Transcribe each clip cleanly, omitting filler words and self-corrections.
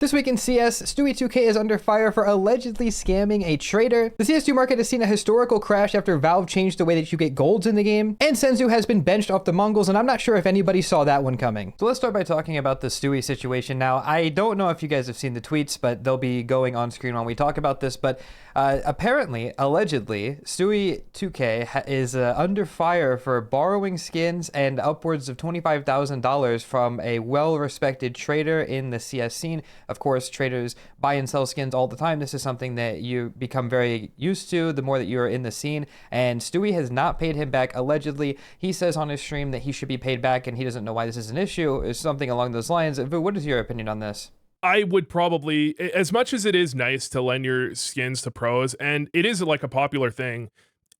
This week in CS, Stewie2K is under fire for allegedly scamming a trader. The CS2 market has seen a historical crash after Valve changed the way that you get golds in the game. And Senzu has been benched off the Mongolz, and I'm not sure if anybody saw that one coming. So let's start by talking about the Stewie situation. Now, I don't know if you guys have seen the tweets, but they'll be going on screen when we talk about this. But apparently, allegedly, Stewie2K is under fire for borrowing skins and upwards of $25,000 from a well-respected trader in the CS scene. Of course, traders buy and sell skins all the time. This is something that you become very used to the more that you're in the scene. And Stewie has not paid him back, allegedly. He says on his stream that he should be paid back, and he doesn't know why this is an issue, or something along those lines. But what is your opinion on this? I would probably, as much as it is nice to lend your skins to pros, and it is like a popular thing,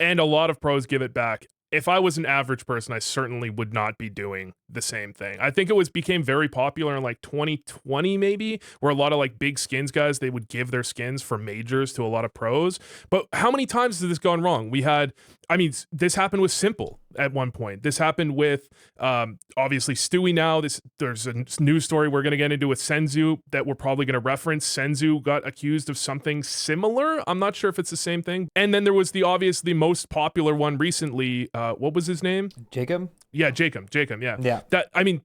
and a lot of pros give it back. If I was an average person, I certainly would not be doing the same thing. I think it became very popular in like 2020 maybe, where a lot of like big skins guys, they would give their skins for majors to a lot of pros. But how many times has this gone wrong? This happened with Simple at one point. This happened with obviously Stewie now. There's a news story we're going to get into with Senzu that we're probably going to reference. Senzu got accused of something similar. I'm not sure if it's the same thing. And then there was the obviously most popular one recently. What was his name? Jacob? Yeah, Jacob, yeah. Yeah.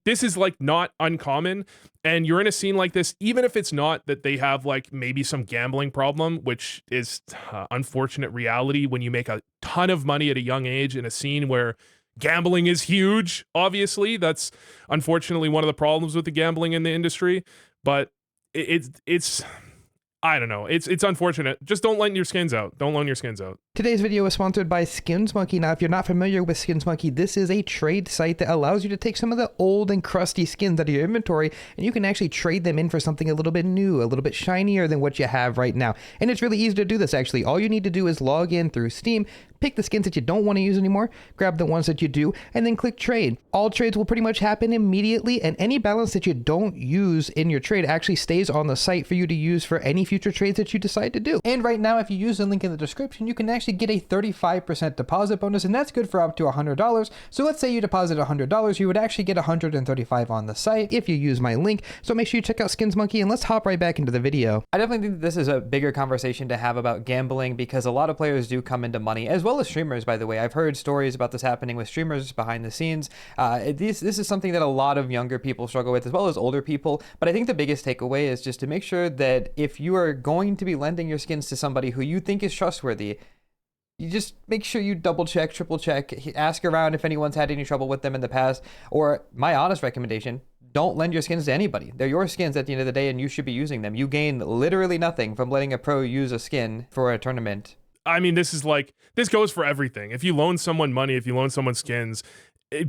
This is like not uncommon, and you're in a scene like this, even if it's not that they have like maybe some gambling problem, which is unfortunate reality when you make a ton of money at a young age in a scene where gambling is huge. Obviously, that's unfortunately one of the problems with the gambling in the industry, but it's I don't know. It's unfortunate. Just don't lend your skins out. Don't loan your skins out. Today's video is sponsored by SkinsMonkey. Now, if you're not familiar with SkinsMonkey, this is a trade site that allows you to take some of the old and crusty skins out of your inventory, and you can actually trade them in for something a little bit new, a little bit shinier than what you have right now. And it's really easy to do this, actually. All you need to do is log in through Steam, pick the skins that you don't want to use anymore, grab the ones that you do, and then click trade. All trades will pretty much happen immediately, and any balance that you don't use in your trade actually stays on the site for you to use for any future trades that you decide to do. And right now, if you use the link in the description, you can actually get a 35% deposit bonus, and that's good for up to $100. So let's say you deposit $100, you would actually get $135 on the site if you use my link. So make sure you check out SkinsMonkey, and let's hop right back into the video. I definitely think this is a bigger conversation to have about gambling, because a lot of players do come into money, as well as streamers, by the way. I've heard stories about this happening with streamers behind the scenes. This is something that a lot of younger people struggle with, as well as older people. But I think the biggest takeaway is just to make sure that if you are going to be lending your skins to somebody who you think is trustworthy, you just make sure you double check, triple check, ask around if anyone's had any trouble with them in the past. Or my honest recommendation, don't lend your skins to anybody. They're your skins at the end of the day, and you should be using them. You gain literally nothing from letting a pro use a skin for a tournament. I mean, this goes for everything. If you loan someone money, if you loan someone skins,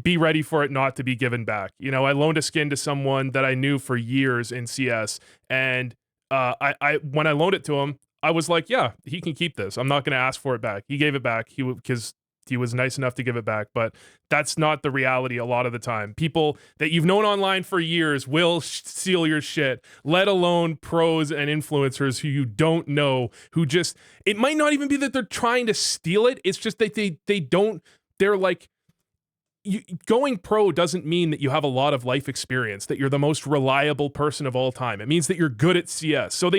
be ready for it not to be given back. You know, I loaned a skin to someone that I knew for years in CS, and when I loaned it to him, I was like, yeah, he can keep this. I'm not going to ask for it back. He gave it back because he was nice enough to give it back, but that's not the reality a lot of the time. People that you've known online for years will steal your shit, let alone pros and influencers who you don't know, who just, it might not even be that they're trying to steal it. It's just that they're like, going pro doesn't mean that you have a lot of life experience, that you're the most reliable person of all time. It means that you're good at CS. So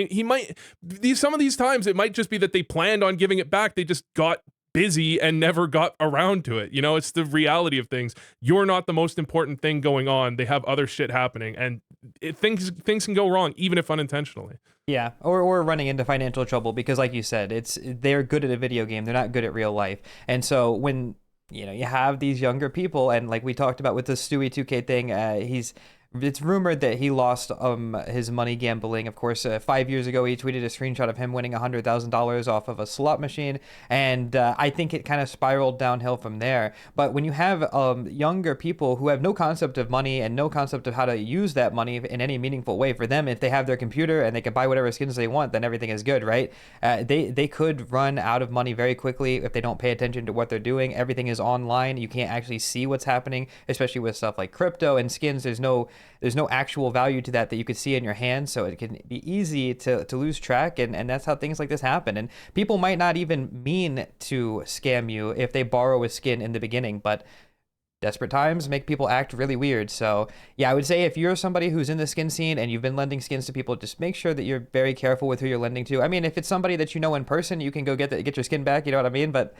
some of these times it might just be that they planned on giving it back. They just got busy and never got around to it. You know, it's the reality of things. You're not the most important thing going on. They have other shit happening, and things can go wrong, even if unintentionally. Yeah, or running into financial trouble because, like you said, they're good at a video game. They're not good at real life. And so when you have these younger people, and like we talked about with the Stewie2K thing, it's rumored that he lost his money gambling. Of course, 5 years ago, he tweeted a screenshot of him winning $100,000 off of a slot machine, and I think it kind of spiraled downhill from there. But when you have younger people who have no concept of money and no concept of how to use that money in any meaningful way, for them, if they have their computer and they can buy whatever skins they want, then everything is good, right? They could run out of money very quickly if they don't pay attention to what they're doing. Everything is online. You can't actually see what's happening, especially with stuff like crypto and skins. There's no actual value to that you could see in your hand, so it can be easy to lose track, and that's how things like this happen. And people might not even mean to scam you if they borrow a skin in the beginning, but desperate times make people act really weird. So yeah, I would say if you're somebody who's in the skin scene and you've been lending skins to people, just make sure that you're very careful with who you're lending to. I mean, if it's somebody that you know in person, you can go get your skin back. You know what I mean? But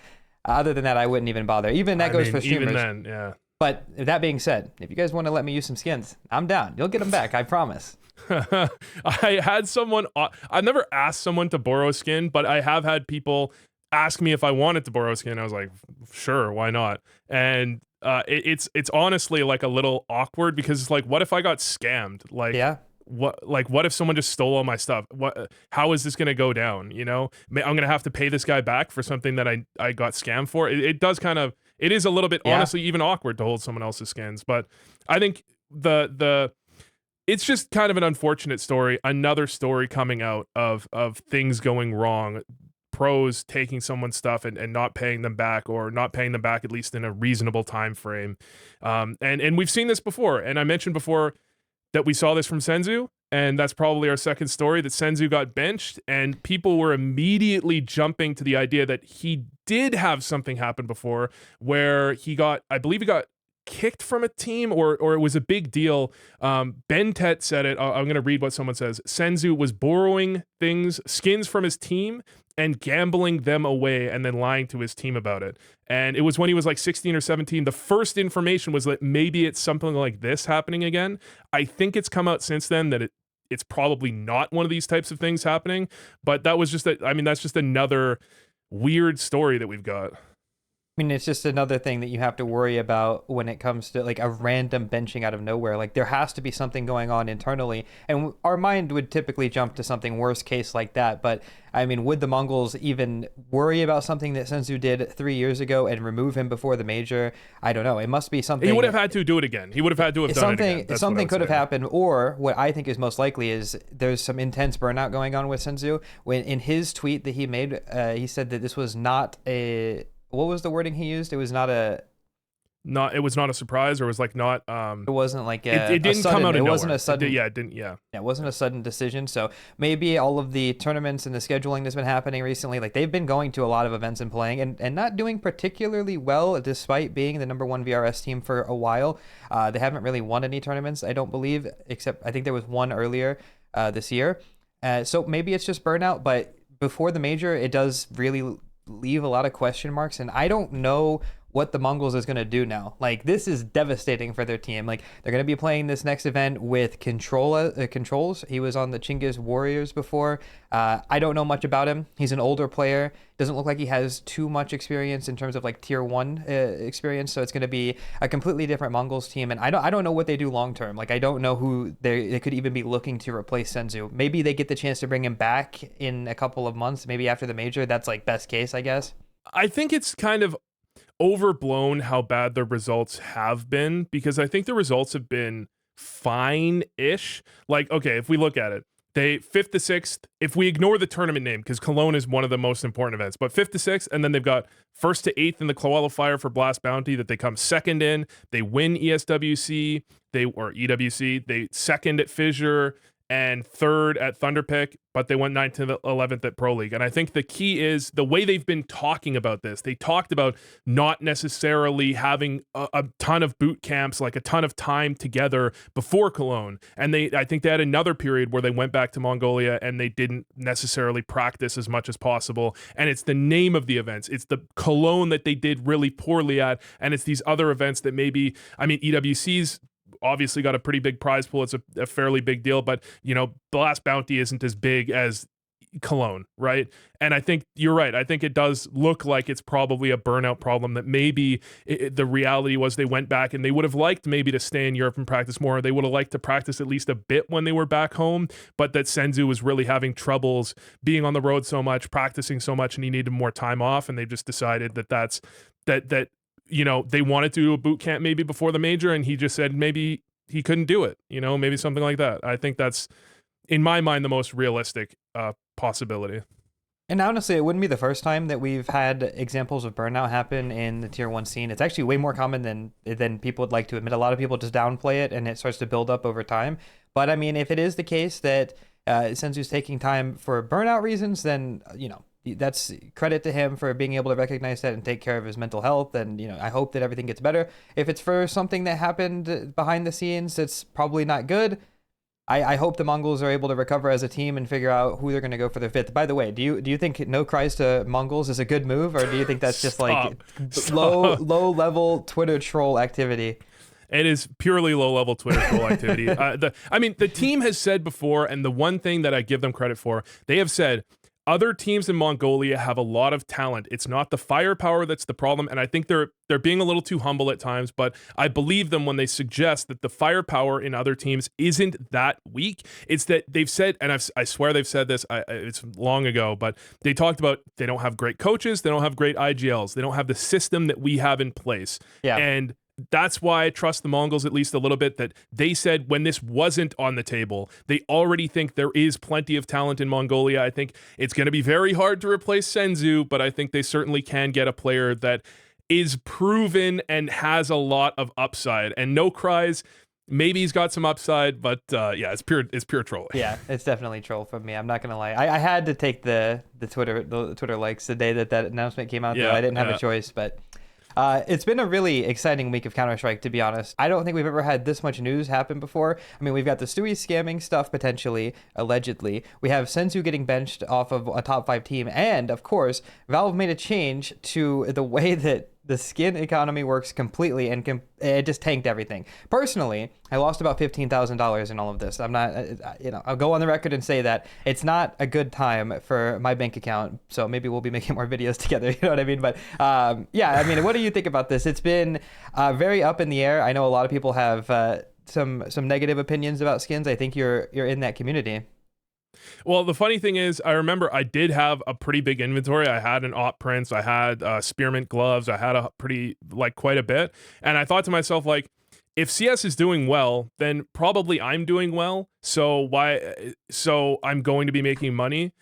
other than that, I wouldn't even bother. Even that goes for streamers. Even then, yeah. But that being said, if you guys want to let me use some skins, I'm down. You'll get them back, I promise. I had someone, I've never asked someone to borrow a skin, but I have had people ask me if I wanted to borrow a skin. I was like, sure, why not? And it's honestly like a little awkward because it's like, what if I got scammed? Like, yeah. What if someone just stole all my stuff? How is this going to go down? You know, I'm going to have to pay this guy back for something that I got scammed for. It does kind of, it is a little bit, honestly, even awkward to hold someone else's skins. But I think it's just kind of an unfortunate story. Another story coming out of things going wrong. Pros taking someone's stuff and not paying them back, or not paying them back at least in a reasonable time frame. And we've seen this before. And I mentioned before that we saw this from Senzu, and that's probably our second story, that Senzu got benched, and people were immediately jumping to the idea that he did have something happen before where I believe he got kicked from a team, or it was a big deal. Ben Tet said it. I'm going to read what someone says. Senzu was borrowing skins from his team and gambling them away and then lying to his team about it. And it was when he was like 16 or 17. The first information was that maybe it's something like this happening again. I think it's come out since then that it's probably not one of these types of things happening. But that was that's just another weird story that we've got. I mean, it's just another thing that you have to worry about when it comes to like a random benching out of nowhere. Like there has to be something going on internally, and our mind would typically jump to something worst case like that. But I mean, would the Mongolz even worry about something that Senzu did 3 years ago and remove him before the major? I don't know. It must be something. He would have had to do it again. He would have had to have done it again. Something could have happened, or what I think is most likely is there's some intense burnout going on with Senzu. When in his tweet that he made, he said that this was not a. What was the wording he used? It was not a surprise, or it was like not it wasn't like it didn't come out of nowhere. It wasn't a sudden it wasn't a sudden decision. So maybe all of the tournaments and the scheduling that's been happening recently, like they've been going to a lot of events and playing and not doing particularly well despite being the #1 VRS team for a while. They haven't really won any tournaments, I don't believe, except I think there was one earlier this year. So maybe it's just burnout, but before the major it does really leave a lot of question marks, and I don't know what the Mongolz is going to do now. Like, this is devastating for their team. Like, they're going to be playing this next event with Controls. He was on the Chinggis Warriors before. I don't know much about him. He's an older player. Doesn't look like he has too much experience in terms of like tier 1 experience. So it's going to be a completely different Mongolz team. And I don't know what they do long term. Like, I don't know who they could even be looking to replace Senzu. Maybe they get the chance to bring him back in a couple of months, maybe after the major. That's like best case, I guess. I think it's kind of overblown how bad the results have been, because I think the results have been fine-ish. Like, okay, if we look at it, they 5th to 6th, if we ignore the tournament name, because Cologne is one of the most important events, but 5th to 6th, and then they've got 1st to 8th in the qualifier for Blast Bounty that they come 2nd in. They win ESWC, or EWC, they 2nd at Fissure, and 3rd at Thunderpick, but they went 9th to 11th at Pro League. And I think the key is the way they've been talking about this. They talked about not necessarily having a ton of boot camps, like a ton of time together before Cologne. And I think they had another period where they went back to Mongolia and they didn't necessarily practice as much as possible. And it's the name of the events. It's the Cologne that they did really poorly at. And it's these other events that maybe, I mean, EWC's obviously got a pretty big prize pool. It's a fairly big deal, but you know, Blast Bounty isn't as big as Cologne, right? And I think you're right. I think it does look like it's probably a burnout problem, that maybe the reality was they went back and they would have liked maybe to stay in Europe and practice more. They would have liked to practice at least a bit when they were back home, but that Senzu was really having troubles being on the road so much, practicing so much, and he needed more time off. And they just decided that you know, they wanted to do a boot camp maybe before the major, and he just said maybe he couldn't do it, you know, maybe something like that. I think that's, in my mind, the most realistic possibility. And honestly, it wouldn't be the first time that we've had examples of burnout happen in the tier 1 scene. It's actually way more common than people would like to admit. A lot of people just downplay it, and it starts to build up over time. But I mean, if it is the case that Senzu's taking time for burnout reasons, then, you know, that's credit to him for being able to recognize that and take care of his mental health. And, I hope that everything gets better. If it's for something that happened behind the scenes, that's probably not good. I hope the Mongols are able to recover as a team and figure out who they're going to go for their fifth. By the way, do you think no cries to Mongols is a good move, or do you think that's just like low level Twitter troll activity? It is purely low-level Twitter troll activity. The team has said before, and the one thing that I give them credit for, they have said, other teams in Mongolia have a lot of talent. It's not the firepower that's the problem, and I think they're being a little too humble at times, but I believe them when they suggest that the firepower in other teams isn't that weak. It's that they've said, and I swear they've said this, it's long ago, but they talked about they don't have great coaches, they don't have great IGLs, they don't have the system that we have in place. Yeah. And that's why I trust the Mongols at least a little bit, that they said when this wasn't on the table, they already think there is plenty of talent in Mongolia. I think it's going to be very hard to replace Senzu, but I think they certainly can get a player that is proven and has a lot of upside. And no cries, maybe he's got some upside, but yeah, it's pure trolling. Yeah, it's definitely troll from me. I'm not gonna lie. I had to take the Twitter likes the day that announcement came out. Yeah, though I didn't have a choice, but. It's been a really exciting week of Counter-Strike, to be honest. I don't think we've ever had this much news happen before. I mean, we've got the Stewie scamming stuff, potentially, allegedly. We have Senzu getting benched off of a top 5 team. And, of course, Valve made a change to the way that the skin economy works completely, and it just tanked everything. Personally, I lost about $15,000 in all of this. I'm not, I'll go on the record and say that it's not a good time for my bank account. So maybe we'll be making more videos together. You know what I mean? But yeah, I mean, what do you think about this? It's been very up in the air. I know a lot of people have some negative opinions about skins. I think you're in that community. Well, the funny thing is, I remember I did have a pretty big inventory. I had an Op Prince, I had Spearmint gloves, I had quite a bit. And I thought to myself, like, if CS is doing well, then probably I'm doing well. So I'm going to be making money.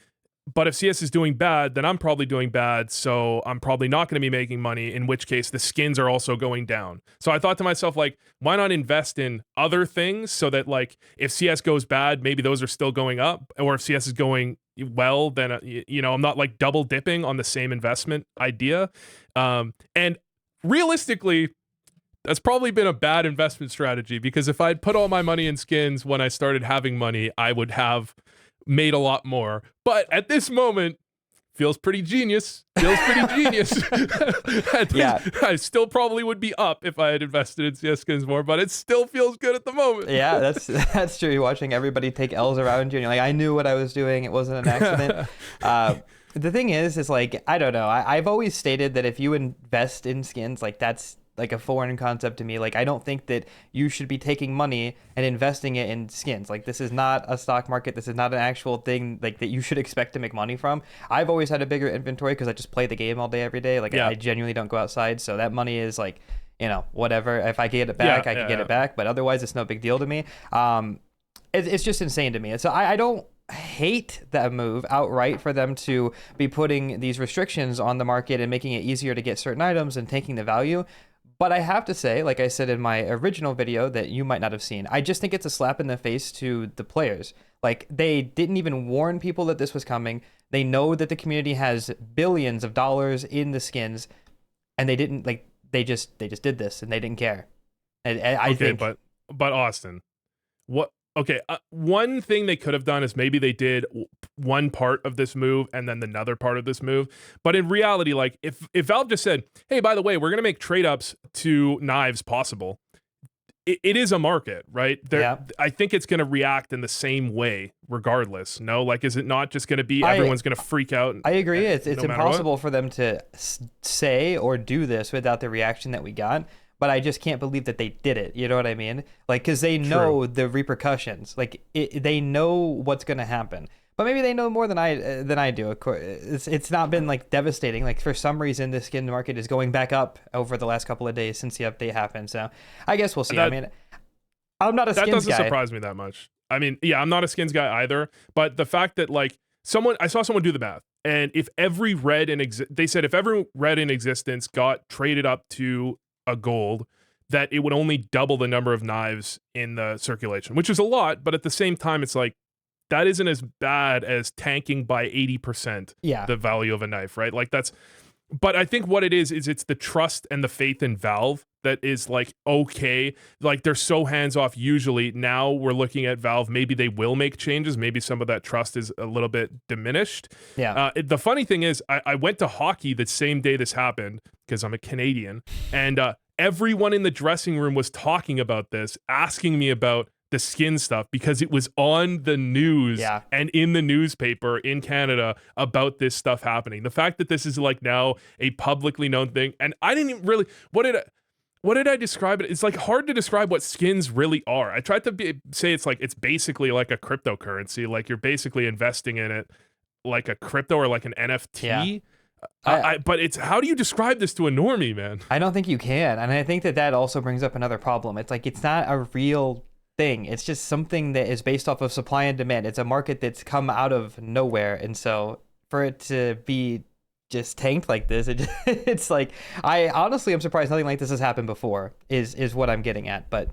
But if CS is doing bad, then I'm probably doing bad, so I'm probably not going to be making money, in which case the skins are also going down. So I thought to myself, like, why not invest in other things so that, like, if CS goes bad, maybe those are still going up, or if CS is going well, then, I'm not, like, double dipping on the same investment idea. And realistically, that's probably been a bad investment strategy, because if I'd put all my money in skins when I started having money, I would have made a lot more. But at this moment, feels pretty genius. Yeah. I still probably would be up if I had invested in CS skins more, but it still feels good at the moment. Yeah, that's true. You're watching everybody take L's around you, and you're like, I knew what I was doing. It wasn't an accident. The thing is like, I don't know. I've always stated that if you invest in skins, like, that's like a foreign concept to me. Like, I don't think that you should be taking money and investing it in skins. Like, this is not a stock market. This is not an actual thing, like, that you should expect to make money from. I've always had a bigger inventory because I just play the game all day, every day. Like, yeah. I genuinely don't go outside. So that money is like, whatever. If I can get it back, I can get it back. But otherwise, it's no big deal to me. It's just insane to me. So I don't hate that move outright, for them to be putting these restrictions on the market and making it easier to get certain items and taking the value. But I have to say, like I said in my original video that you might not have seen, I just think it's a slap in the face to the players. Like, they didn't even warn people that this was coming. They know that the community has billions of dollars in the skins, and they didn't, like, they just did this, and they didn't care. And I think, but Austin, what? Okay, one thing they could have done is maybe they did one part of this move and then another part of this move. But in reality, like, if Valve just said, hey, by the way, we're going to make trade-ups to knives possible, it is a market, right? Yeah. I think it's going to react in the same way regardless. No, like, is it not just going to be everyone's going to freak out? I agree. It's impossible for them to say or do this without the reaction that we got. But I just can't believe that they did it. You know what I mean? Like, because they know the repercussions. Like, they know what's going to happen. But maybe they know more than I do. Of course, it's not been, like, devastating. Like, for some reason, the skin market is going back up over the last couple of days since the update happened. So I guess we'll see. I mean, I'm not a skins guy. That doesn't surprise me that much. I mean, yeah, I'm not a skins guy either. But the fact that, like, I saw someone do the math. And if every red if every red in existence got traded up to a gold, that it would only double the number of knives in the circulation, which is a lot, but at the same time, it's like, that isn't as bad as tanking by 80% Yeah. the value of a knife, right? Like that's, but I think what it is it's the trust and the faith in Valve that is like, okay, like they're so hands off usually. Now we're looking at Valve, maybe they will make changes. Maybe some of that trust is a little bit diminished. Yeah. The funny thing is, I went to hockey the same day this happened because I'm a Canadian, and everyone in the dressing room was talking about this, asking me about the skin stuff because it was on the news and in the newspaper in Canada about this stuff happening. The fact that this is like now a publicly known thing, and I didn't even really, what did I describe it? It's like hard to describe what skins really are. I tried to say it's basically like a cryptocurrency. Like you're basically investing in it like a crypto or like an NFT. Yeah. But it's, how do you describe this to a normie, man? I don't think you can. And I think that also brings up another problem. It's like, it's not a real thing. It's just something that is based off of supply and demand. It's a market that's come out of nowhere. And so for it to be just tanked like this, it's like, I honestly am surprised nothing like this has happened before is what I'm getting at. But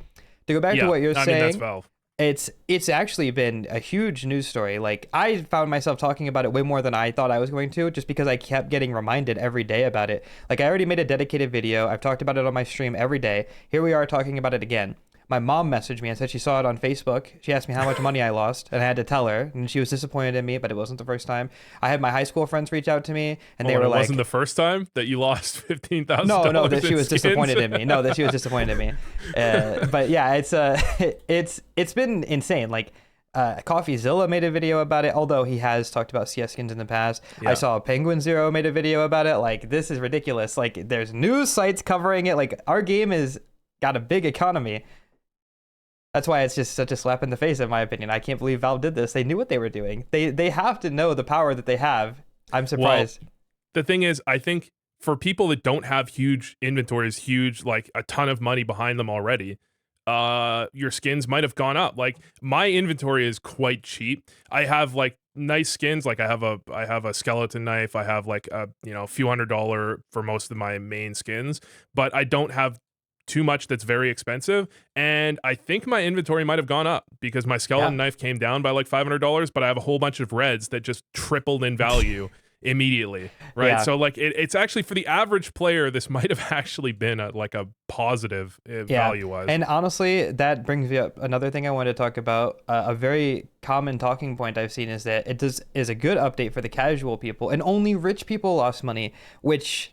to go back to what you're saying, mean, that's Valve. It's actually been a huge news story. Like, I found myself talking about it way more than I thought I was going to, just because I kept getting reminded every day about it. Like, I already made a dedicated video. I've talked about it on my stream every day. Here we are talking about it again. My mom messaged me and said she saw it on Facebook. She asked me how much money I lost, and I had to tell her, and she was disappointed in me, but it wasn't the first time. I had my high school friends reach out to me, and they were like... It wasn't the first time that you lost $15,000? No, that she was disappointed in me. No, that she was disappointed in me. But yeah, it's been insane. Like, CoffeeZilla made a video about it, although he has talked about CS skins in the past. Yeah. I saw Penguin Zero made a video about it. Like, this is ridiculous. Like, there's news sites covering it. Like, our game has got a big economy. That's why it's just such a slap in the face, in my opinion. I can't believe Valve did this. They knew what they were doing. They have to know the power that they have. I'm surprised. Well, the thing is, I think for people that don't have huge inventories, huge, like a ton of money behind them already, your skins might have gone up. Like, my inventory is quite cheap. I have like nice skins. Like I have a skeleton knife. I have like a few $100 for most of my main skins, but I don't have too much that's very expensive. And I think my inventory might have gone up because my skeleton knife came down by like $500, but I have a whole bunch of reds that just tripled in value immediately, right? Yeah. So like it's actually, for the average player, this might have actually been a positive value wise. And honestly, that brings me up another thing I wanted to talk about. A very common talking point I've seen is that it is a good update for the casual people, and only rich people lost money, which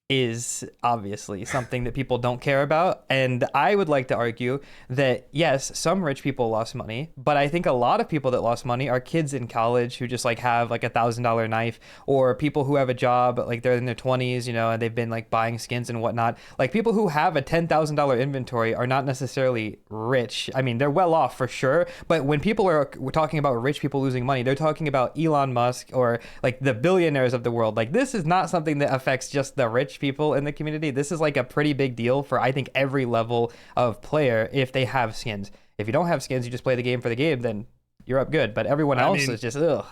is obviously something that people don't care about. And I would like to argue that, yes, some rich people lost money, but I think a lot of people that lost money are kids in college who just like have like $1,000 knife, or people who have a job, like they're in their 20s, and they've been like buying skins and whatnot. Like, people who have a $10,000 inventory are not necessarily rich. I mean, they're well off for sure, but when people are talking about rich people losing money, they're talking about Elon Musk or like the billionaires of the world. Like, this is not something that affects just the rich people in the community. This is like a pretty big deal for, I think, every level of player if they have skins. If you don't have skins, you just play the game for the game, then you're up good. But everyone else is just, ugh.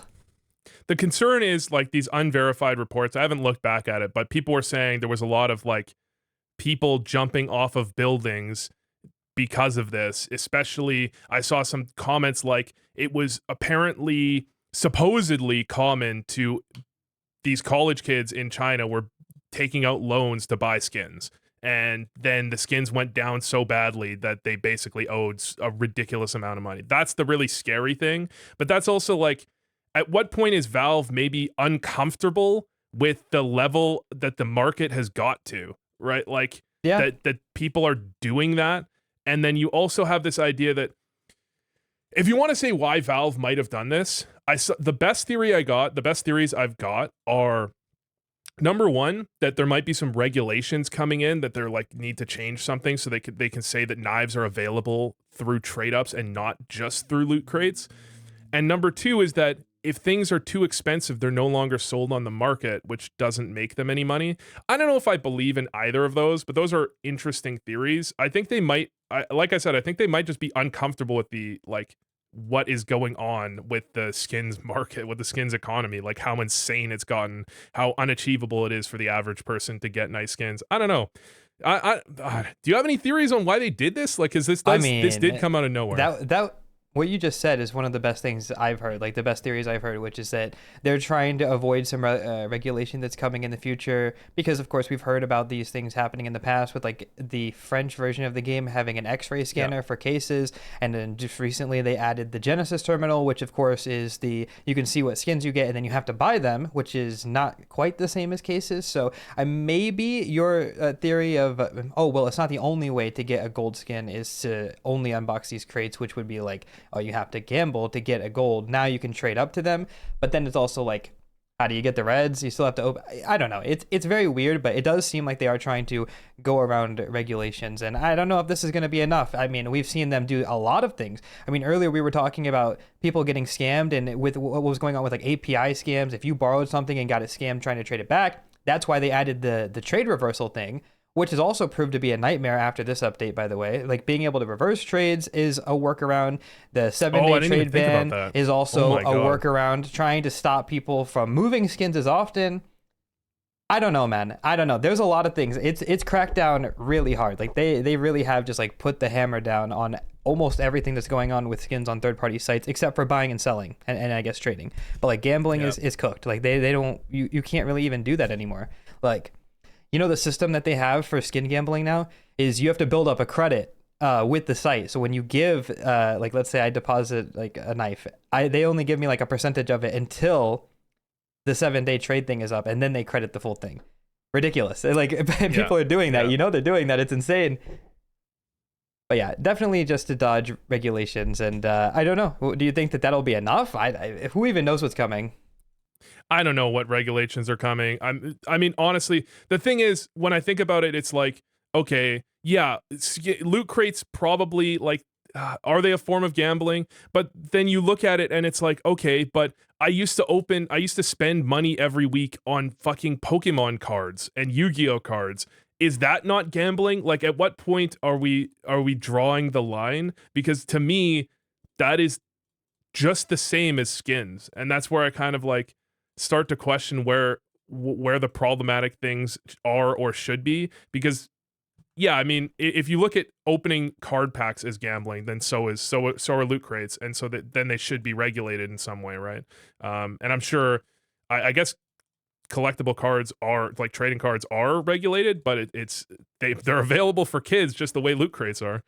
The concern is like these unverified reports. I haven't looked back at it, but people were saying there was a lot of like people jumping off of buildings because of this. Especially, I saw some comments like it was apparently supposedly common to these college kids in China were taking out loans to buy skins, and then the skins went down so badly that they basically owed a ridiculous amount of money. That's the really scary thing. But that's also like, at what point is Valve maybe uncomfortable with the level that the market has got to, right? Like, that people are doing that. And then you also have this idea that if you want to say why Valve might have done this, the best theories I've got are, number one, that there might be some regulations coming in that they're like need to change something so they can say that knives are available through trade ups and not just through loot crates. And number two is that if things are too expensive, they're no longer sold on the market, which doesn't make them any money. I don't know if I believe in either of those, but those are interesting theories. I think they might, like I said, I think they might just be uncomfortable with the what is going on with the skins market, with the skins economy, like how insane it's gotten, how unachievable it is for the average person to get nice skins. I don't know. Do you have any theories on why they did this? Like, is this did come out of nowhere? what you just said is one of the best things I've heard, like the best theories I've heard, which is that they're trying to avoid some regulation that's coming in the future. Because, of course, we've heard about these things happening in the past with like the French version of the game having an X-ray scanner for cases. And then just recently they added the Genesis terminal, which, of course, is you can see what skins you get and then you have to buy them, which is not quite the same as cases. So maybe your theory of, oh, well, it's not the only way to get a gold skin is to only unbox these crates, which would be like, oh, you have to gamble to get a gold. Now you can trade up to them, but then it's also like, how do you get the reds? You still have to open. I don't know. It's very weird, but it does seem like they are trying to go around regulations, and I don't know if this is going to be enough. I mean, we've seen them do a lot of things. I mean, earlier we were talking about people getting scammed, and with what was going on with like API scams, if you borrowed something and got it scammed trying to trade it back, that's why they added the trade reversal thing, which has also proved to be a nightmare after this update, by the way. Like, being able to reverse trades is a workaround. The 7-day trade ban is also a workaround, trying to stop people from moving skins as often. I don't know, man. I don't know. There's a lot of things. It's cracked down really hard. Like, they really have just, like, put the hammer down on almost everything that's going on with skins on third-party sites, except for buying and selling, and I guess trading. But, like, gambling is cooked. Like, they don't... You can't really even do that anymore. Like... You know, the system that they have for skin gambling now is you have to build up a credit with the site. So when you give, like, let's say I deposit like a knife, they only give me like a percentage of it until the 7-day trade thing is up, and then they credit the full thing. Ridiculous. Like, people are doing that. You know, they're doing that. It's insane. But yeah, definitely just to dodge regulations. And I don't know. Do you think that that'll be enough? Who even knows what's coming? I don't know what regulations are coming. I mean, honestly, the thing is, when I think about it, it's like, okay, yeah, loot crates probably, like, are they a form of gambling? But then you look at it and it's like, okay, but I used to spend money every week on fucking Pokemon cards and Yu-Gi-Oh cards. Is that not gambling? Like, at what point are we drawing the line? Because to me, that is just the same as skins. And that's where I kind of like start to question where the problematic things are or should be. Because yeah, I mean, if you look at opening card packs as gambling, then so are loot crates, and so that then they should be regulated in some way, right? And I'm sure, I guess collectible cards are, like, trading cards are regulated, but they're available for kids just the way loot crates are.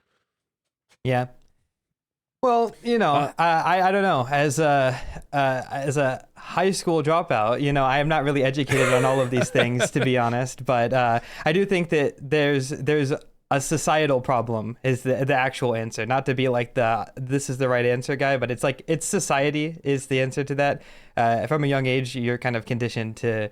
Yeah. Well, you know, I don't know. As a high school dropout, you know, I am not really educated on all of these things, to be honest. But I do think that there's a societal problem is the actual answer. Not to be like this is the right answer guy, but it's like society is the answer to that. From a young age, you're kind of conditioned to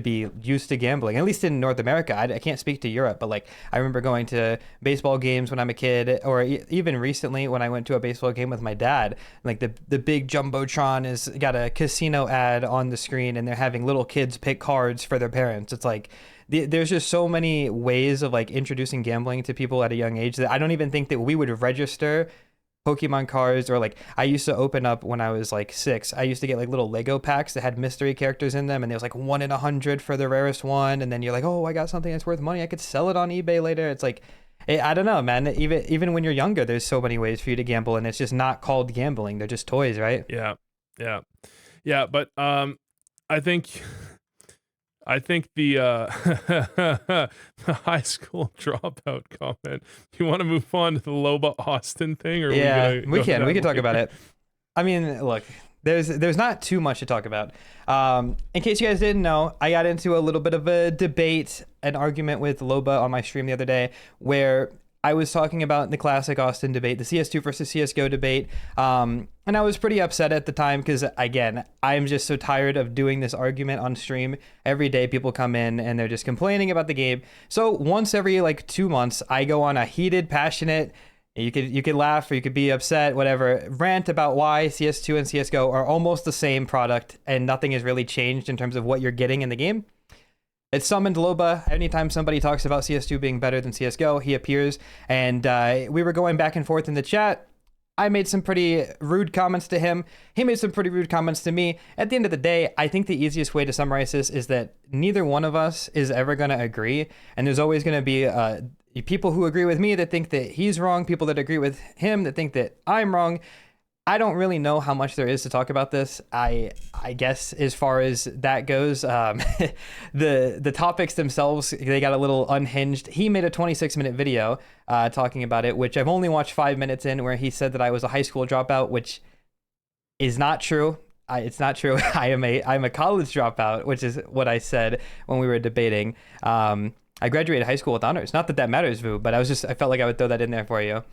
be used to gambling, at least in North America. I can't speak to Europe, but like I remember going to baseball games when I'm a kid, or even recently when I went to a baseball game with my dad. Like the big Jumbotron has got a casino ad on the screen, and they're having little kids pick cards for their parents. It's like there's just so many ways of like introducing gambling to people at a young age that I don't even think that we would register Pokemon cards. Or like I used to open up when I was like 6, I used to get like little Lego packs that had mystery characters in them, and there was like 1 in 100 for the rarest one, and then you're like, oh, I got something that's worth money, I could sell it on eBay later. It's like, I don't know, man. Even when you're younger, there's so many ways for you to gamble, and it's just not called gambling. They're just toys, right? Yeah. But I think the the high school dropout comment. You want to move on to the Loba Austin thing, or we can talk about it. I mean, look, there's not too much to talk about. In case you guys didn't know, I got into a little bit of a debate, an argument with Loba on my stream the other day, where I was talking about the classic Austin debate, the CS2 versus CSGO debate, and I was pretty upset at the time because, again, I'm just so tired of doing this argument on stream. Every day people come in and they're just complaining about the game. So once every like 2 months, I go on a heated, passionate, you could laugh or you could be upset, whatever, rant about why CS2 and CSGO are almost the same product and nothing has really changed in terms of what you're getting in the game. It's summoned Loba. Anytime somebody talks about CS2 being better than CSGO, he appears. And we were going back and forth in the chat. I made some pretty rude comments to him. He made some pretty rude comments to me. At the end of the day, I think the easiest way to summarize this is that neither one of us is ever going to agree. And there's always going to be people who agree with me that think that he's wrong, people that agree with him that think that I'm wrong. I don't really know how much there is to talk about this. I guess as far as that goes, the topics themselves, they got a little unhinged. He made a 26-minute video talking about it, which I've only watched 5 minutes in, where he said that I was a high school dropout, which is not true. It's not true. I'm a college dropout, which is what I said when we were debating. I graduated high school with honors. Not that that matters, Vu, but I felt like I would throw that in there for you.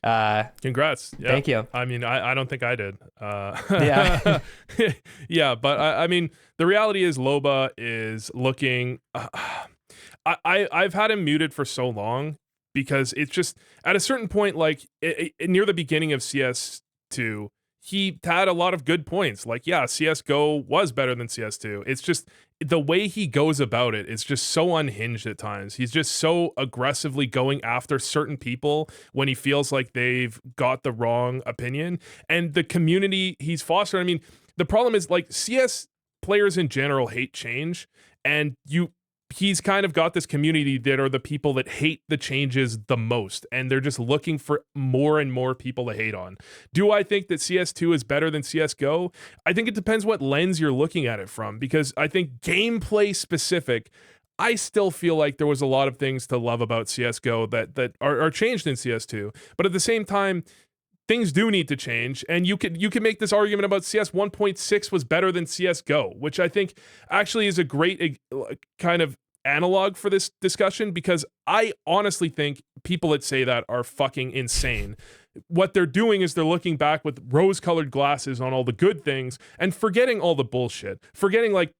Congrats. Yeah. Thank you. I mean, I don't think I did. Yeah. Yeah, but I mean, the reality is Loba is looking. I've had him muted for so long because it's just at a certain point, like near the beginning of CS2, he had a lot of good points. Like, yeah, CSGO was better than CS2. It's just the way he goes about it is just so unhinged at times. He's just so aggressively going after certain people when he feels like they've got the wrong opinion. And the community he's fostering, I mean, the problem is like CS players in general hate change, and he's kind of got this community that are the people that hate the changes the most, and they're just looking for more and more people to hate on. Do I think that CS2 is better than CSGO? I think it depends what lens you're looking at it from, because I think gameplay specific, I still feel like there was a lot of things to love about CSGO that are changed in CS2. But at the same time, things do need to change, and you can make this argument about CS 1.6 was better than CSGO, which I think actually is a great kind of analog for this discussion, because I honestly think people that say that are fucking insane. What they're doing is they're looking back with rose-colored glasses on all the good things and forgetting all the bullshit, forgetting like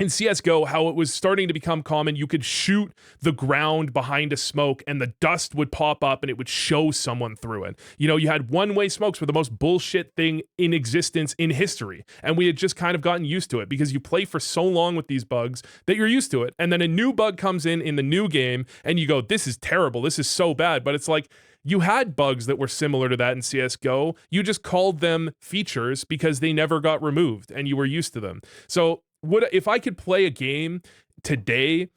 in CSGO, how it was starting to become common, you could shoot the ground behind a smoke and the dust would pop up and it would show someone through it. You know, you had one-way smokes were the most bullshit thing in existence in history. And we had just kind of gotten used to it because you play for so long with these bugs that you're used to it. And then a new bug comes in the new game and you go, this is terrible, this is so bad. But it's like, you had bugs that were similar to that in CSGO. You just called them features because they never got removed and you were used to them. So if I could play a game today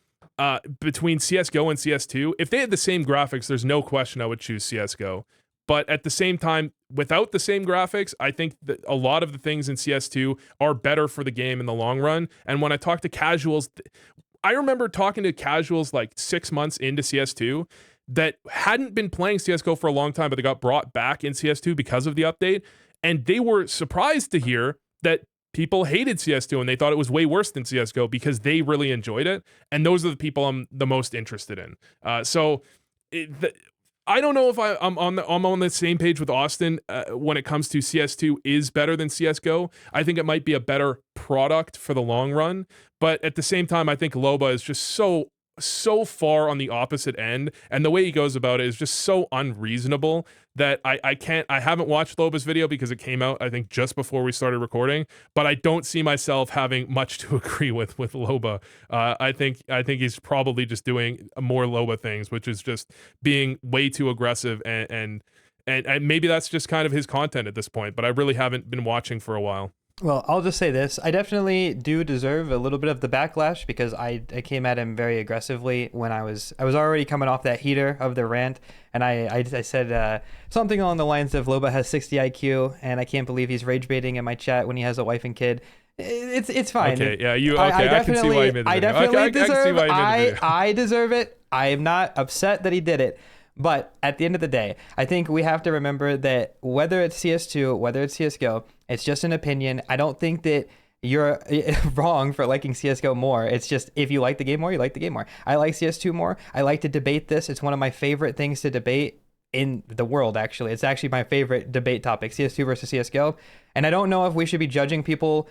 between CSGO and CS2, if they had the same graphics, there's no question I would choose CSGO. But at the same time, without the same graphics, I think that a lot of the things in CS2 are better for the game in the long run. And when I talk to casuals, I remember talking to casuals like 6 months into CS2 that hadn't been playing CSGO for a long time, but they got brought back in CS2 because of the update. And they were surprised to hear that people hated CS2 and they thought it was way worse than CSGO because they really enjoyed it. And those are the people I'm the most interested in. I don't know if I'm on the same page with Austin when it comes to CS2 is better than CSGO. I think it might be a better product for the long run. But at the same time, I think Loba is just so far on the opposite end, and the way he goes about it is just so unreasonable that I haven't watched Loba's video because it came out I think just before we started recording, but I don't see myself having much to agree with Loba. I think he's probably just doing more Loba things, which is just being way too aggressive, and maybe that's just kind of his content at this point, but I really haven't been watching for a while. Well, I'll just say this. I definitely do deserve a little bit of the backlash because I came at him very aggressively when I was already coming off that heater of the rant. And I said something along the lines of Loba has 60 IQ and I can't believe he's rage baiting in my chat when he has a wife and kid. It's fine. Okay, yeah, I can see why you made the video. I definitely deserve it. I I deserve it. I am not upset that he did it. But at the end of the day, I think we have to remember that whether it's CS2, whether it's CSGO, it's just an opinion. I don't think that you're wrong for liking CSGO more. It's just if you like the game more, you like the game more. I like CS2 more. I like to debate this. It's one of my favorite things to debate in the world, actually. It's actually my favorite debate topic, CS2 versus CSGO. And I don't know if we should be judging people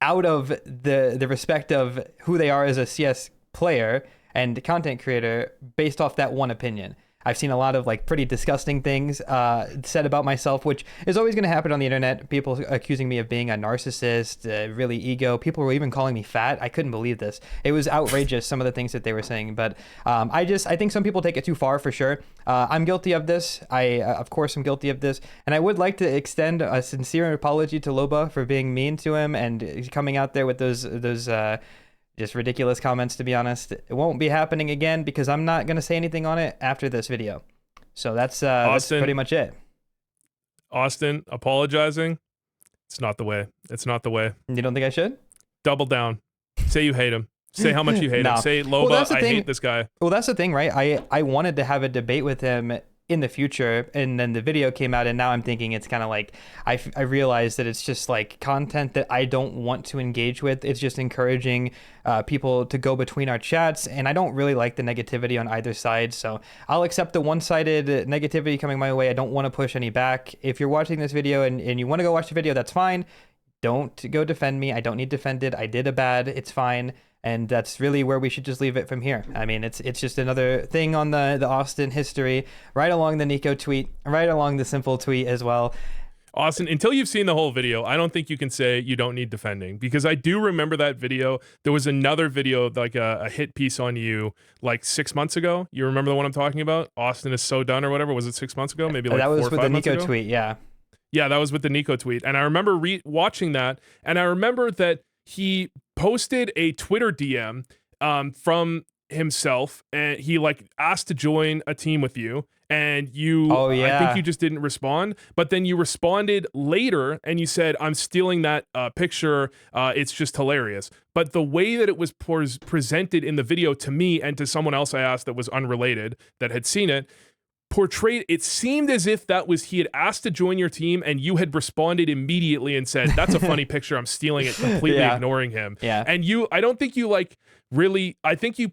out of the respect of who they are as a CS player and content creator based off that one opinion. I've seen a lot of like pretty disgusting things said about myself, which is always going to happen on the internet. People accusing me of being a narcissist, really ego. People were even calling me fat. I couldn't believe this. It was outrageous, some of the things that they were saying. But I think some people take it too far for sure. I'm guilty of this. Of course, I'm guilty of this. And I would like to extend a sincere apology to Loba for being mean to him and coming out there with those just ridiculous comments, to be honest. It won't be happening again because I'm not going to say anything on it after this video. So that's pretty much it. Austin apologizing. It's not the way. It's not the way. You don't think I should? Double down. Say you hate him. Say how much you hate him. Say, Loba, that's the I thing. hate this guy. Well, that's the thing, right? I wanted to have a debate with him in the future, and then the video came out, and now I'm thinking it's kind of like I realized that it's just like content that I don't want to engage with. It's just encouraging people to go between our chats, and I don't really like the negativity on either side, so I'll accept the one-sided negativity coming my way. I don't want to push any back. If you're watching this video and you want to go watch the video, that's fine. Don't go defend me. I don't need defended. I did a bad. It's fine. And that's really where we should just leave it from here. I mean, it's just another thing on the Austin history, right along the Nico tweet, right along the Simple tweet as well. Austin, until you've seen the whole video, I don't think you can say you don't need defending, because I do remember that video. There was another video, like a hit piece on you like 6 months ago. You remember the one I'm talking about? Austin is so done or whatever. Was it 6 months ago? Maybe like that 4 was or 5 with the months Nico ago? tweet, yeah. Yeah, that was with the Nico tweet. And I remember watching that, and I remember that he posted a Twitter DM from himself, and he like asked to join a team with you, and you I think you just didn't respond, but then you responded later and you said, I'm stealing that picture, it's just hilarious. But the way that it was presented in the video to me and to someone else I asked that was unrelated that had seen it, portrayed, it seemed as if that was, he had asked to join your team and you had responded immediately and said, that's a funny picture, I'm stealing it, completely ignoring him. And I don't think you like really, I think you,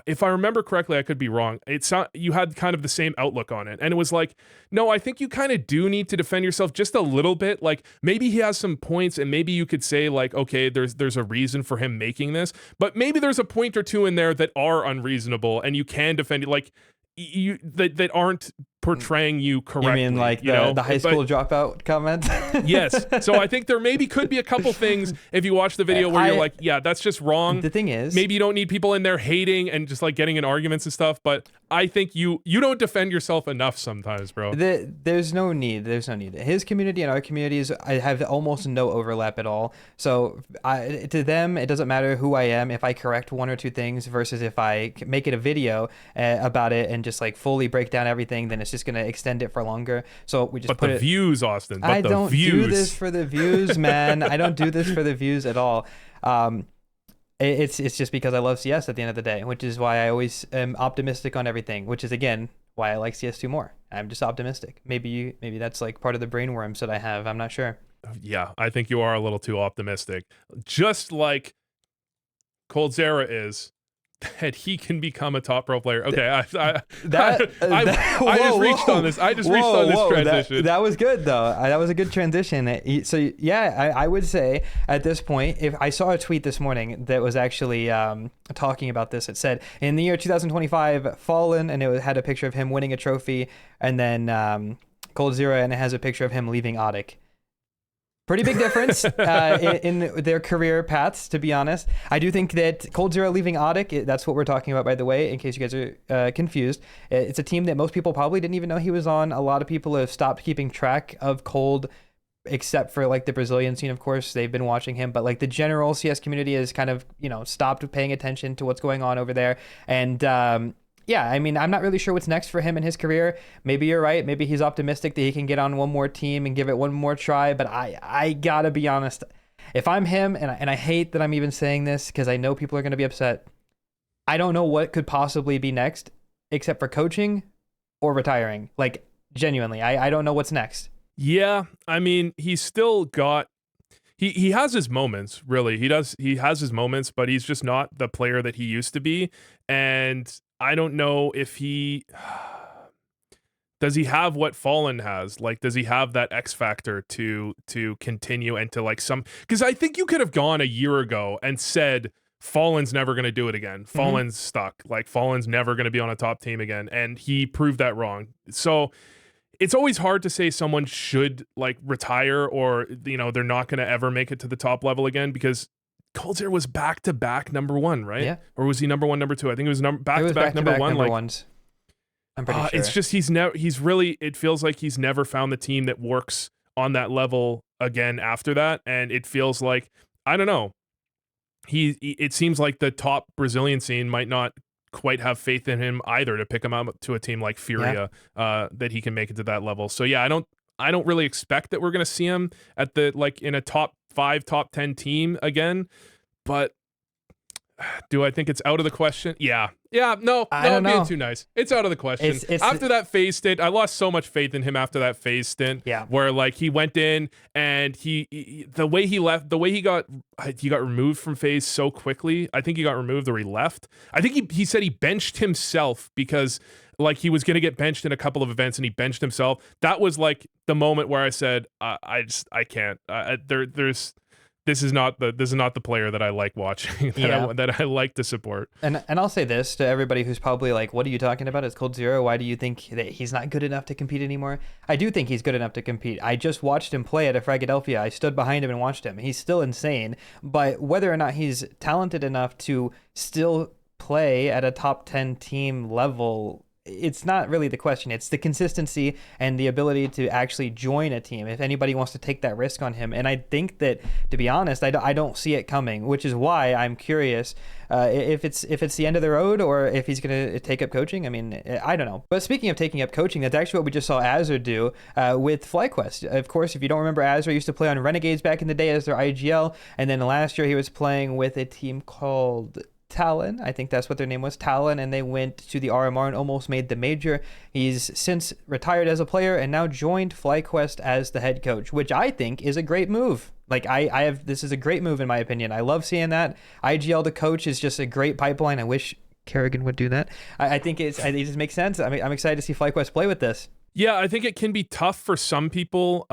if I remember correctly, I could be wrong, it's not, you had kind of the same outlook on it, and it was like, no, I think you kind of do need to defend yourself just a little bit. Like maybe he has some points, and maybe you could say like, okay, there's a reason for him making this, but maybe there's a point or two in there that are unreasonable and you can defend it, like you that aren't portraying you correctly. You mean like the high school dropout comment? Yes. So I think there maybe could be a couple things if you watch the video where you're like, yeah, that's just wrong. The thing is, maybe you don't need people in there hating and just like getting in arguments and stuff, but I think you don't defend yourself enough sometimes, bro. There's no need. His community and our communities, I have almost no overlap at all. So to them, it doesn't matter who I am if I correct one or two things versus if I make it a video about it and just like fully break down everything, then it's just going to extend it for longer. So we just put the views, Austin. I don't do this for the views, man. I don't do this for the views at all. It's just because I love CS at the end of the day, which is why I always am optimistic on everything, which is again why I like CS2 more. I'm just optimistic. Maybe that's like part of the brainworms that I have. I'm not sure. Yeah, I think you are a little too optimistic. Just like coldzera is, that he can become a top pro player. Okay, I just reached on this. I just reached on this transition. That was good though. That was a good transition. So yeah, I would say at this point, if I saw a tweet this morning that was actually talking about this, it said in the year 2025, Fallen, and it had a picture of him winning a trophy, and then coldzera, and it has a picture of him leaving ODDIK. Pretty big difference in their career paths, to be honest. I do think that coldzera leaving ODDIK, that's what we're talking about, by the way, in case you guys are confused. It's a team that most people probably didn't even know he was on. A lot of people have stopped keeping track of Cold, except for like the Brazilian scene, of course. They've been watching him, but like the general CS community has kind of, stopped paying attention to what's going on over there. And yeah, I mean, I'm not really sure what's next for him in his career. Maybe you're right. Maybe he's optimistic that he can get on one more team and give it one more try. But I gotta be honest. If I'm him, and I hate that I'm even saying this because I know people are going to be upset, I don't know what could possibly be next except for coaching or retiring. Like, genuinely, I don't know what's next. Yeah, I mean, he's still got... He has his moments, really. He has his moments, but he's just not the player that he used to be. And I don't know if does he have what Fallen has? Like, does he have that X factor to continue and to like because I think you could have gone a year ago and said Fallen's never going to do it again. Fallen's stuck. Like, Fallen's never going to be on a top team again. And he proved that wrong. So it's always hard to say someone should like retire or, they're not going to ever make it to the top level again, because coldzera was back-to-back number one, right? Yeah. Or was he number one, number two? I think it was back-to-back number one. Number ones. I'm pretty sure. It's just it feels like he's never found the team that works on that level again after that. And it feels like, I don't know, it seems like the top Brazilian scene might not quite have faith in him either to pick him up to a team like Furia, that he can make it to that level. So yeah, I don't really expect that we're going to see him at the like in a top 5, top 10 team again, but do I think it's out of the question? Yeah. No, I'm being too nice. It's out of the question. After that phase stint, I lost so much faith in him after that phase stint. Yeah. Where like he went in and the way he left, the way he got removed from phase so quickly. I think he got removed or he left. I think he said he benched himself because like he was going to get benched in a couple of events and he benched himself. That was like the moment where I said, I can't. This is not the player that I like watching, that I like to support. And I'll say this to everybody who's probably like, what are you talking about? It's coldzera. Why do you think that he's not good enough to compete anymore? I do think he's good enough to compete. I just watched him play at a Philadelphia. I stood behind him and watched him. He's still insane. But whether or not he's talented enough to still play at a top 10 team level, it's not really the question. It's the consistency and the ability to actually join a team if anybody wants to take that risk on him. And I think that, to be honest, I don't see it coming, which is why I'm curious if it's the end of the road or if he's going to take up coaching. I mean, I don't know. But speaking of taking up coaching, that's actually what we just saw Azure do with Flyquest. Of course, if you don't remember, Azure used to play on Renegades back in the day as their IGL. And then last year he was playing with a team called Talon. I think that's what their name was, Talon, and they went to the RMR and almost made the major. He's since retired as a player and now joined Flyquest as the head coach, which I think is a great move. Like this is a great move in my opinion. I love seeing that. IGL to coach is just a great pipeline. I wish Kerrigan would do that. I think it just makes sense. I mean, I'm excited to see Flyquest play with this. Yeah, I think it can be tough for some people.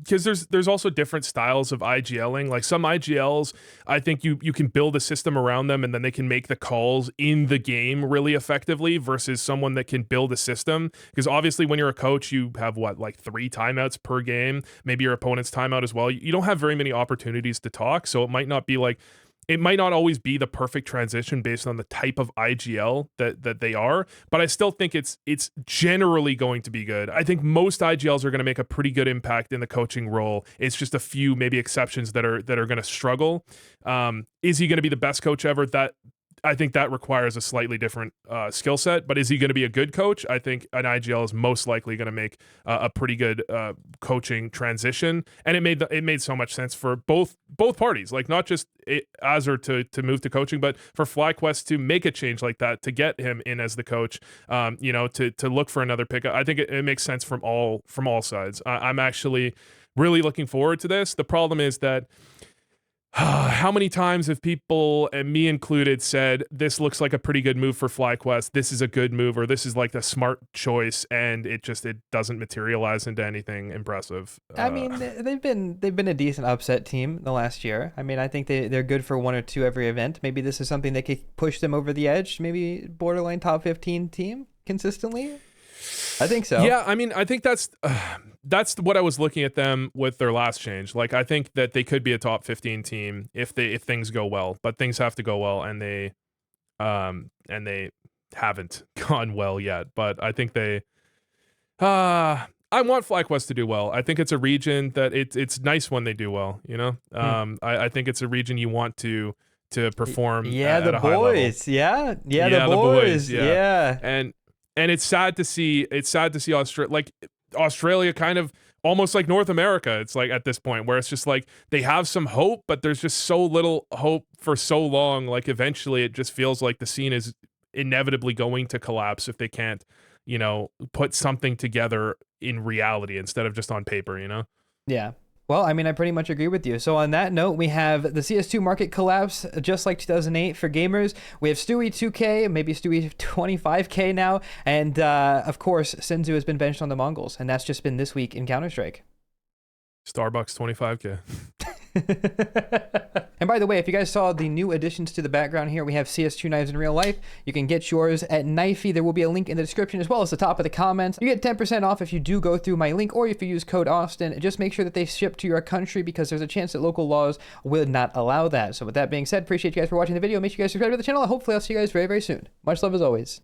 Because there's also different styles of IGLing. Like some IGLs, I think you can build a system around them and then they can make the calls in the game really effectively versus someone that can build a system. Because obviously when you're a coach, you have like 3 timeouts per game, maybe your opponent's timeout as well. You don't have very many opportunities to talk. So it might not always be the perfect transition based on the type of IGL that they are, but I still think it's generally going to be good. I think most IGLs are going to make a pretty good impact in the coaching role. It's just a few maybe exceptions that are going to struggle. Is he going to be the best coach ever? I think that requires a slightly different skill set, but is he going to be a good coach? I think an IGL is most likely going to make a pretty good coaching transition, and it made so much sense for both parties, like not just Azure to move to coaching, but for Flyquest to make a change like that to get him in as the coach, to look for another pickup. I think it makes sense from all sides. I'm actually really looking forward to this. The problem is that how many times have people, and me included, said this looks like a pretty good move for Flyquest, this is a good move, or this is like the smart choice, and it doesn't materialize into anything impressive. I mean, they've been a decent upset team the last year. I mean, I think they're good for 1 or 2 every event. Maybe this is something that could push them over the edge. Maybe borderline top 15 team consistently. I think so. Yeah, I mean, I think that's what I was looking at them with their last change. Like, I think that they could be a top 15 team if things go well, but things have to go well, and they haven't gone well yet. But I think I want Flyquest to do well. I think it's a region that it's nice when they do well. You know, I think it's a region you want to perform. Yeah, at the a high level. boys. Yeah, the boys. Yeah. And it's sad to see Australia kind of almost like North America. It's like at this point where it's just like they have some hope, but there's just so little hope for so long. Like eventually it just feels like the scene is inevitably going to collapse if they can't, put something together in reality instead of just on paper, Yeah. Well, I mean, I pretty much agree with you. So on that note, we have the CS2 market collapse, just like 2008 for gamers. We have Stewie2K, maybe Stewie25K now. And of course, Senzu has been benched on the Mongolz. And that's just been this week in Counter-Strike. Starbucks 25K. And by the way, if you guys saw the new additions to the background here, we have CS2 knives in real life. You can get yours at Knifey. There will be a link in the description as well as the top of the comments. You get 10% off if you do go through my link or if you use code Austin. Just make sure that they ship to your country because there's a chance that local laws will not allow that. So with that being said, appreciate you guys for watching the video. Make sure you guys subscribe to the channel. Hopefully I'll see you guys very, very soon. Much love as always.